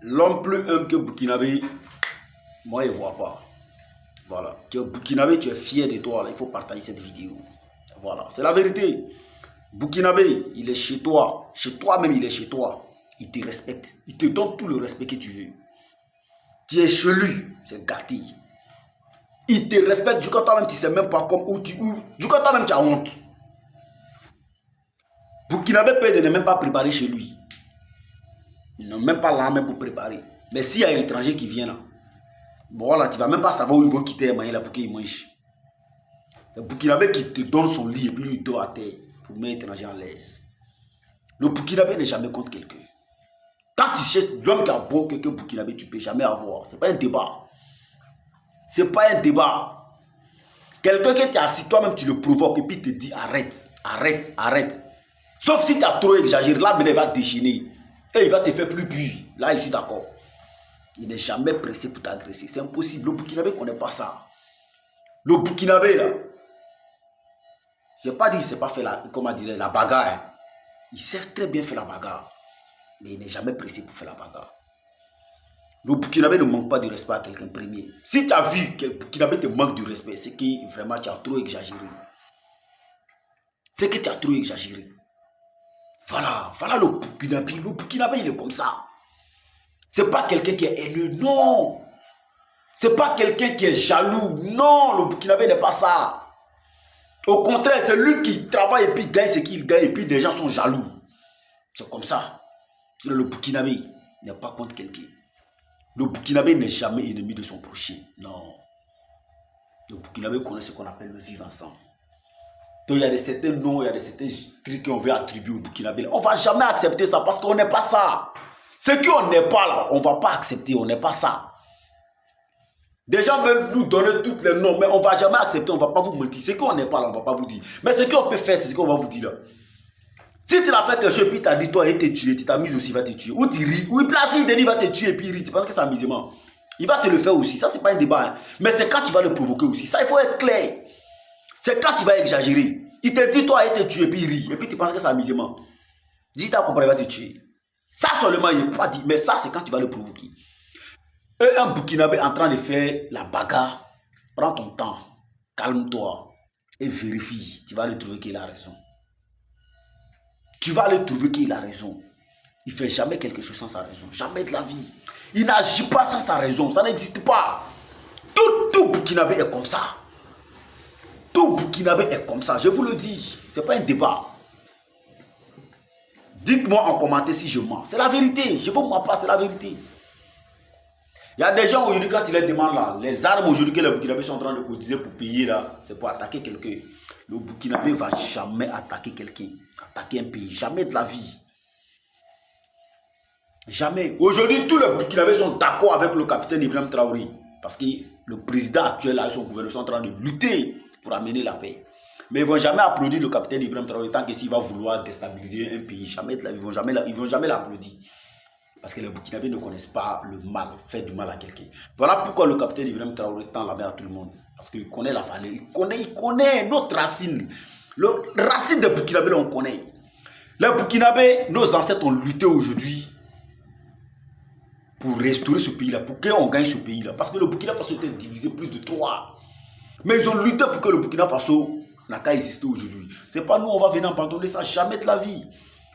L'homme plus humble que Burkinabé, moi je ne vois pas. Voilà. Tu es Burkinabé, tu es fier de toi. Là. Il faut partager cette vidéo. Voilà. C'est la vérité. Burkinabé, il est chez toi. Chez toi-même, il est chez toi. Il te respecte. Il te donne tout le respect que tu veux. Tu es chez lui. C'est gâté. Il te respecte. Du coup, toi-même, tu ne sais même pas comme où tu... Du coup, toi-même, tu as honte. Burkinabé peut ne même pas préparer chez lui. Ils n'ont même pas l'arme pour préparer. Mais s'il y a un étranger qui vient là, bon voilà, tu ne vas même pas savoir où ils vont quitter les moyens là pour qu'ils mangent. C'est Burkinabé qui te donne son lit et puis lui dort à terre pour mettre l'étranger en l'aise. Le Burkinabé n'est jamais contre quelqu'un. Quand tu cherches l'homme qui a bon que Burkinabé, tu ne peux jamais avoir. Ce n'est pas un débat. Ce n'est pas un débat. Quelqu'un qui est assis, toi-même tu le provoques et puis il te dit arrête, arrête, arrête. Sauf si tu as trop exagéré, là il va te déchaîner. Et il va te faire plus pire. Là, je suis d'accord. Il n'est jamais pressé pour t'agresser. C'est impossible. Le Burkinabé ne connaît pas ça. Le Burkinabé, là, je n'ai pas dit qu'il ne sait pas faire la bagarre. Hein. Il sait très bien faire la bagarre. Mais il n'est jamais pressé pour faire la bagarre. Le Burkinabé ne manque pas de respect à quelqu'un premier. Si tu as vu que le Burkinabé te manque de respect, c'est que vraiment tu as trop exagéré. C'est que tu as trop exagéré. Voilà, voilà le Burkinabé. Le Burkinabé, il est comme ça. C'est pas quelqu'un qui est haineux, non. C'est pas quelqu'un qui est jaloux, non. Le Burkinabé n'est pas ça. Au contraire, c'est lui qui travaille et puis gagne ce qu'il gagne et puis des gens sont jaloux. C'est comme ça. Le Burkinabé n'est pas contre quelqu'un. Le Burkinabé n'est jamais ennemi de son prochain, non. Le Burkinabé connaît ce qu'on appelle le vivre ensemble. Donc il y a certains noms, il y a certains trucs qu'on veut attribuer au Burkinabé. On ne va jamais accepter ça parce qu'on n'est pas ça. Ce qu'on n'est pas là, on ne va pas accepter, on n'est pas ça. Des gens veulent nous donner tous les noms, mais on ne va jamais accepter, on ne va pas vous mentir. Ce qu'on n'est pas là, on ne va pas vous dire. Mais ce qu'on peut faire, c'est ce qu'on va vous dire là. Si tu l'as fait quelque chose, puis tu as dit, toi, il te tuer, tu t'amuses aussi, il va te tuer. Ou tu ris, ou il place, il va te tuer et puis il rit, tu penses que c'est amusement. Il va te le faire aussi, ça c'est pas un débat. Hein. Mais c'est quand tu vas le provoquer aussi, ça il faut être clair. C'est quand tu vas exagérer. Il te dit, toi, il te tue et puis il rit. Et puis tu penses que c'est amusement. Dis, tu as compris, il va te tuer. Ça seulement, il n'est pas dit. Mais ça, c'est quand tu vas le provoquer. Et un Burkinabé en train de faire la bagarre, prends ton temps, calme-toi et vérifie. Tu vas le trouver qu'il a raison. Tu vas le trouver qu'il a raison. Il ne fait jamais quelque chose sans sa raison. Jamais de la vie. Il n'agit pas sans sa raison. Ça n'existe pas. Tout Burkinabé est comme ça. Tout Burkinabé est comme ça. Je vous le dis. Ce n'est pas un débat. Dites-moi en commentaire si je mens. C'est la vérité. Je ne vous mens pas, c'est la vérité. Il y a des gens aujourd'hui, quand ils les demandent là, les armes aujourd'hui que les Burkinabés sont en train de cotiser pour payer là, c'est pour attaquer quelqu'un. Le Burkinabé ne va jamais attaquer quelqu'un, attaquer un pays. Jamais de la vie. Jamais. Aujourd'hui, tous les Burkinabés sont d'accord avec le capitaine Ibrahim Traoré. Parce que le président actuel et son gouvernement sont en train de lutter pour amener la paix. Mais ils ne vont jamais applaudir le capitaine Ibrahim Traoré tant que s'il va vouloir déstabiliser un pays. Jamais de la vie. Ils vont jamais l'applaudir. Parce que les Burkinabés ne connaissent pas le mal, faire du mal à quelqu'un. Voilà pourquoi le capitaine Ibrahim Traoré tend la main à tout le monde. Parce qu'il connaît la valeur, il connaît notre racine. Le racine des Burkinabés, on connaît. Les Burkinabés, nos ancêtres ont lutté aujourd'hui pour restaurer ce pays-là, pour qu'on gagne ce pays-là. Parce que le Burkina Faso était divisé plus de 3. Mais ils ont lutté pour que le Burkina Faso n'a qu'à exister aujourd'hui. Ce n'est pas nous, on va venir abandonner ça, jamais de la vie.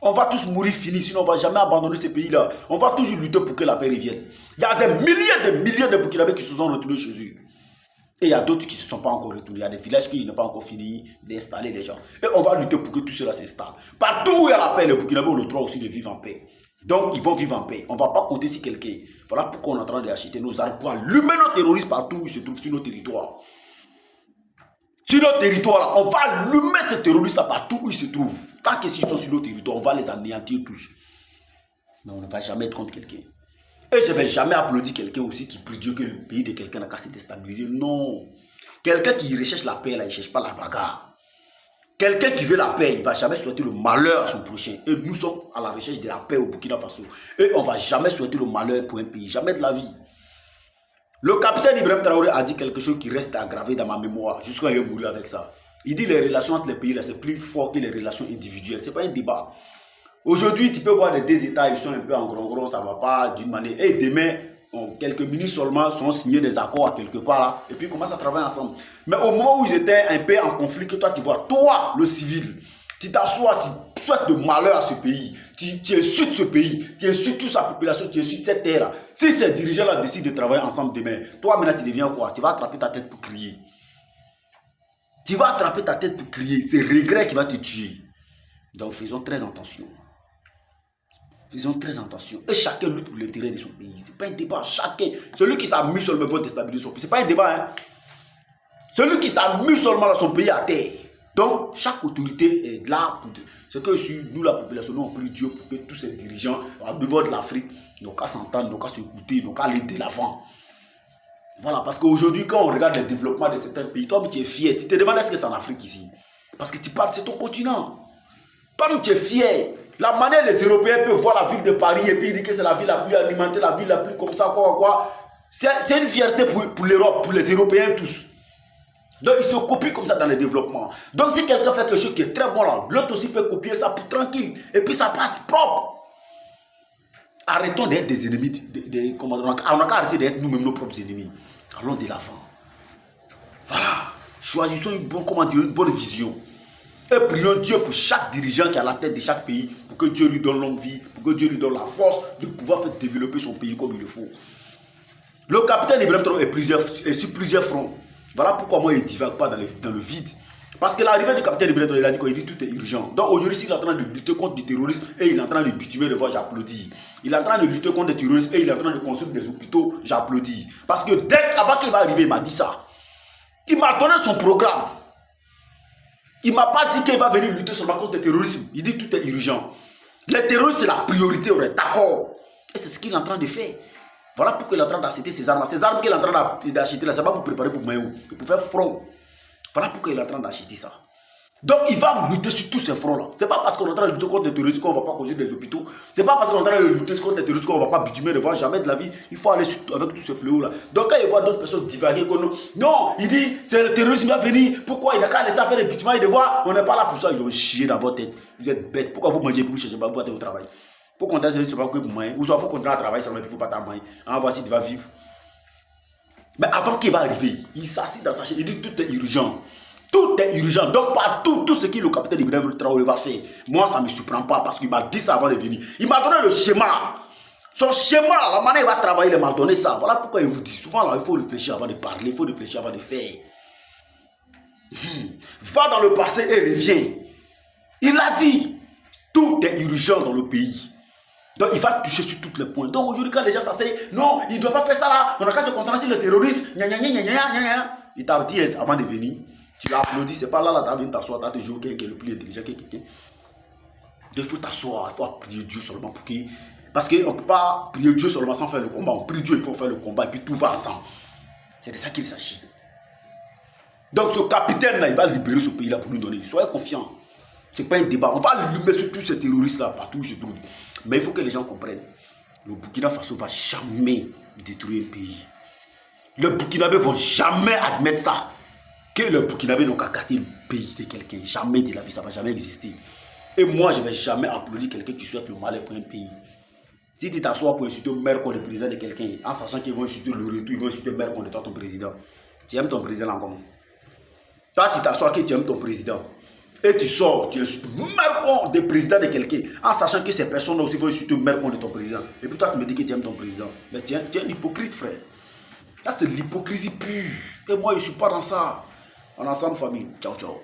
On va tous mourir finis, sinon on ne va jamais abandonner ce pays-là. On va toujours lutter pour que la paix revienne. Il y a des milliers de Burkinabés qui se sont retournés chez eux. Et il y a d'autres qui ne se sont pas encore retournés. Il y a des villages qui n'ont pas encore fini d'installer les gens. Et on va lutter pour que tout cela s'installe. Partout où il y a la paix, les Burkinabés ont le droit aussi de vivre en paix. Donc ils vont vivre en paix. On ne va pas compter sur quelqu'un. Voilà pourquoi on est en train d'acheter nos armes pour allumer nos terroristes partout où ils se trouvent sur nos territoires. Sur nos territoires, on va allumer ces terroristes-là partout où ils se trouvent. Tant qu'ils sont sur nos territoires, on va les anéantir tous. Mais on ne va jamais être contre quelqu'un. Et je ne vais jamais applaudir quelqu'un aussi qui prie Dieu que le pays de quelqu'un n'a qu'à se déstabiliser. Non. Quelqu'un qui recherche la paix, là, il ne cherche pas la bagarre. Quelqu'un qui veut la paix, il ne va jamais souhaiter le malheur à son prochain. Et nous sommes à la recherche de la paix au Burkina Faso. Et on ne va jamais souhaiter le malheur pour un pays. Jamais de la vie. Le capitaine Ibrahim Traoré a dit quelque chose qui reste aggravé dans ma mémoire, jusqu'à il est mouru avec ça. Il dit les relations entre les pays, là, c'est plus fort que les relations individuelles. Ce n'est pas un débat. Aujourd'hui, tu peux voir les deux États, ils sont un peu en gros, ça ne va pas d'une manière. Et demain, quelques minutes seulement sont signés des accords à quelque part là, et puis ils commencent à travailler ensemble. Mais au moment où ils étaient un peu en conflit, que toi tu vois, toi, le civil, tu t'assois, tu souhaites de malheur à ce pays, tu insultes ce pays, tu insultes toute sa population, tu insultes cette terre là. Si ces dirigeants-là décident de travailler ensemble demain, toi maintenant tu deviens quoi? Tu vas attraper ta tête pour crier. Tu vas attraper ta tête pour crier. C'est regret qui va te tuer. Donc faisons très attention. Faisons très attention. Et chacun lutte pour l'intérêt de son pays. Ce n'est pas un débat. Chacun. Celui qui s'amuse seulement va déstabiliser son pays. Ce n'est pas un débat. Hein? Celui qui s'amuse seulement dans son pays à terre. Donc, chaque autorité est là pour... Ce que nous, la population, nous, on prie Dieu pour que tous ces dirigeants, au niveau de l'Afrique, n'ont qu'à s'entendre, n'ont qu'à s'écouter, n'ont qu'à aller de l'avant. Voilà, parce qu'aujourd'hui, quand on regarde le développement de certains pays, toi, tu es fier. Tu te demandes est-ce que c'est en Afrique ici? Parce que tu parles, c'est ton continent. Toi, tu es fier. La manière les Européens peuvent voir la ville de Paris et puis dire que c'est la ville la plus alimentée, la ville la plus comme ça, quoi. C'est une fierté pour l'Europe, pour les Européens tous. Donc, ils se copient comme ça dans le développement. Donc, si quelqu'un fait quelque chose qui est très bon là, l'autre aussi peut copier ça pour tranquille. Et puis, ça passe propre. Arrêtons d'être des ennemis. On n'a qu'à arrêter d'être nous-mêmes nos propres ennemis. Allons de l'avant. Voilà. Choisissons une bonne vision. Et prions Dieu pour chaque dirigeant qui est à la tête de chaque pays, pour que Dieu lui donne longue vie, pour que Dieu lui donne la force de pouvoir faire développer son pays comme il le faut. Le capitaine Ibrahim Traoré est sur plusieurs fronts. Voilà pourquoi moi il ne divague pas dans le vide. Parce que l'arrivée du capitaine Ibrahim Traoré, il a dit qu'il dit tout est urgent. Donc aujourd'hui, il est en train de lutter contre du terrorisme et il est en train de bitumer le voie, j'applaudis. Il est en train de lutter contre des terroristes et il est en train de construire des hôpitaux, j'applaudis. Parce que avant qu'il va arriver, il m'a dit ça. Il m'a donné son programme. Il ne m'a pas dit qu'il va venir lutter seulement contre le terrorisme. Il dit tout est urgent. Les terroristes, c'est la priorité, on est d'accord. Et c'est ce qu'il est en train de faire. Voilà pourquoi il est en train d'acheter ces armes. Ces armes qu'il est en train d'acheter, là, c'est pas pour préparer pour Mayou, c'est pour faire front. Voilà pourquoi il est en train d'acheter ça. Donc il va lutter sur tous ces fronts-là. C'est pas parce qu'on est en train de lutter contre les terroristes qu'on ne va pas construire des hôpitaux. C'est pas parce qu'on est en train de lutter contre les terroristes qu'on ne va pas bitumer de voir jamais de la vie. Il faut aller avec tous ces fléaux-là. Donc quand il voit d'autres personnes divaguer, non, il dit c'est le terrorisme qui va venir. Pourquoi il n'a qu'à laisser faire des bitumements et de voir on n'est pas là pour ça. Ils ont chié dans votre tête. Vous êtes bêtes. Pourquoi vous mangez pour vous chercher pas pour aller au travail? Pour compter c'est pas que pour moi. Ou soit il faut continuer à travailler seulement, il ne faut pas t'amener. En voici, tu vas vivre. Mais avant qu'il va arriver, il s'assied dans sa chaise, il dit tout est urgent. Tout est urgent. Donc, partout, tout ce que le capitaine Ibrahim Traoré va faire, moi, ça ne me surprend pas parce qu'il m'a dit ça avant de venir. Il m'a donné le schéma. Son schéma, la manière dont il va travailler, il m'a donné ça. Voilà pourquoi il vous dit souvent, là, il faut réfléchir avant de parler, il faut réfléchir avant de faire. Va dans le passé et reviens. Il a dit, tout est urgent dans le pays. Donc, il va toucher sur tous les points. Donc, aujourd'hui, quand les gens s'asseyent, non, il ne doit pas faire ça là. On n'a qu'à se concentrer sur le terrorisme. Il t'a dit avant de venir. Tu l'as applaudi, c'est pas là, tu as venu t'asseoir, tu as te joué quelqu'un qui est le plus intelligent que quelqu'un. Il faut t'asseoir, il faut prier Dieu seulement pour qu'il... Parce qu'on ne peut pas prier Dieu seulement sans faire le combat. On prie Dieu et puis on fait le combat et puis tout va ensemble. C'est de ça qu'il s'agit. Donc ce capitaine-là, il va libérer ce pays-là pour nous donner. Soyez confiants. Ce n'est pas un débat. On va allumer sur tous ces terroristes-là partout où ils se trouvent. Mais il faut que les gens comprennent. Le Burkina Faso ne va jamais détruire un pays. Les Burkinabés ne vont jamais admettre ça. Que les Burkinabés n'ont qu'à gâter le pays de quelqu'un. Jamais de la vie, ça ne va jamais exister. Et moi, je ne vais jamais applaudir quelqu'un qui souhaite le malheur pour un pays. Si tu t'assois pour insulter le maire contre le président de quelqu'un, en sachant qu'ils vont insulter le retour, ils vont insulter le maire contre toi, ton président. Tu aimes ton président là comment? Toi, tu t'assois que tu aimes ton président. Et tu sors, tu insultes le maire contre le président de quelqu'un, en sachant que ces personnes aussi vont insulter le maire contre ton président. Et puis toi, tu me dis que tu aimes ton président. Mais tu es un hypocrite, frère. Ça, c'est l'hypocrisie pure. Et moi, je ne suis pas dans ça. On est ensemble, famille. Ciao, ciao.